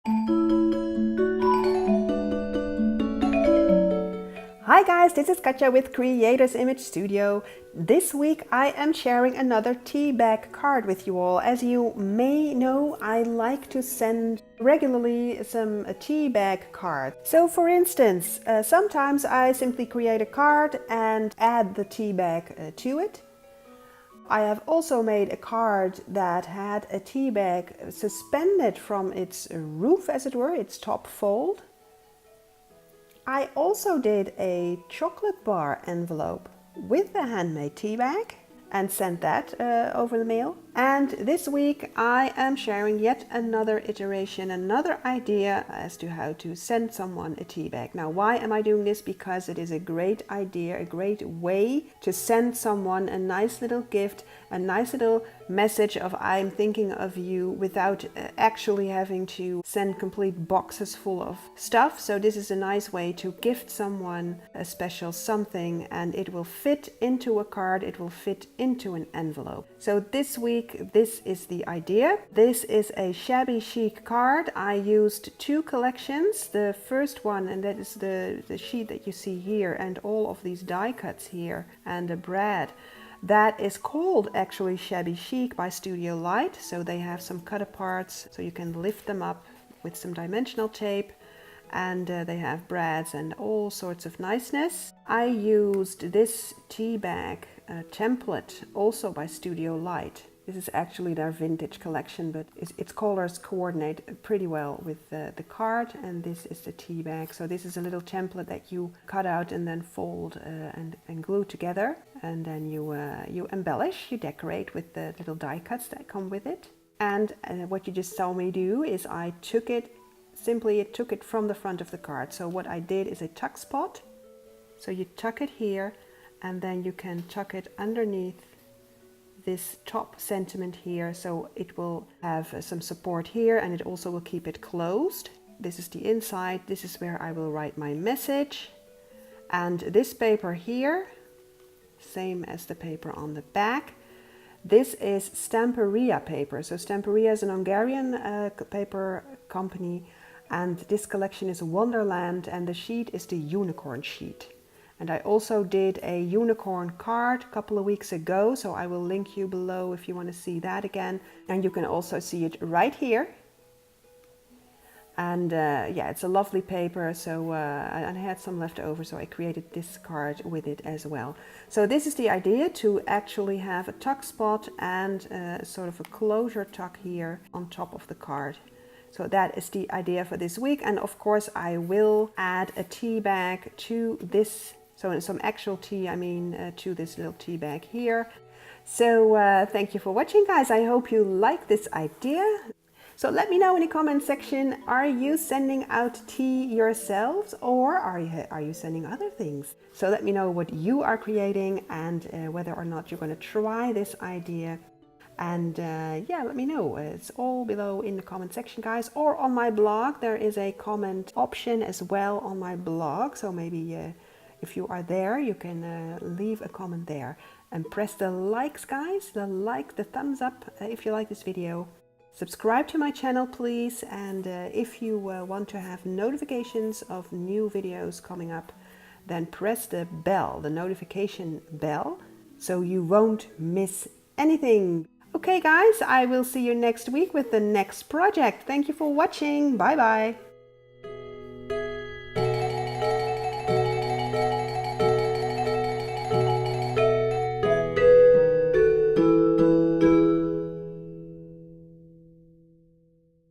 Hi guys, this is Katja with Creators Image Studio. This week I am sharing another tea bag card with you all. As you may know, I like to send regularly some tea bag cards. So for instance, sometimes I simply create a card and add the tea bag to it. I have also made a card that had a tea bag suspended from its roof, as it were, its top fold. I also did a chocolate bar envelope with a handmade tea bag and sent that over the mail. And this week I am sharing yet another iteration, another idea as to how to send someone a tea bag. Now, why am I doing this? Because it is a great idea, a great way to send someone a nice little gift, a nice little message of I'm thinking of you without actually having to send complete boxes full of stuff. So this is a nice way to gift someone a special something, and it will fit into a card, it will fit into an envelope. So this week, this is the idea. This is a Shabby Chic card. I used two collections. The first one, and that is the sheet that you see here, and all of these die cuts here, and a brad. That is called actually Shabby Chic by Studio Light. So they have some cut aparts, so you can lift them up with some dimensional tape. And they have brads and all sorts of niceness. I used this tea bag template also by Studio Light. This is actually their vintage collection, but its colors coordinate pretty well with the card, and this is the tea bag. So this is a little template that you cut out and then fold and glue together, and then you embellish, you decorate with the little die cuts that come with it. And what you just saw me do is I took it from the front of the card. So what I did is a tuck spot. So you tuck it here, and then you can tuck it underneath this top sentiment here, so it will have some support here, and it also will keep it closed. This is the inside. This is where I will write my message. And this paper here, same as the paper on the back, this is Stamperia paper. So Stamperia is an Hungarian paper company, and this collection is Wonderland, and the sheet is the unicorn sheet. And I also did a unicorn card a couple of weeks ago, so I will link you below if you want to see that again. And you can also see it right here. And yeah, it's a lovely paper, so and I had some left over, so I created this card with it as well. So this is the idea, to actually have a tuck spot and sort of a closure tuck here on top of the card. So that is the idea for this week. And of course I will add a tea bag to this. So some actual tea, to this little tea bag here. So thank you for watching, guys. I hope you like this idea. So let me know in the comment section, are you sending out tea yourselves, or are you sending other things? So let me know what you are creating, and whether or not you're going to try this idea. And yeah, let me know. It's all below in the comment section, guys, or on my blog. There is a comment option as well on my blog, so maybe if you are there, you can leave a comment there. And press the likes, guys, the thumbs up if you like this video. Subscribe to my channel, please, and if you want to have notifications of new videos coming up, then press the bell, the notification bell, so you won't miss anything. Okay, guys, I will see you next week with the next project. Thank you for watching. Bye bye.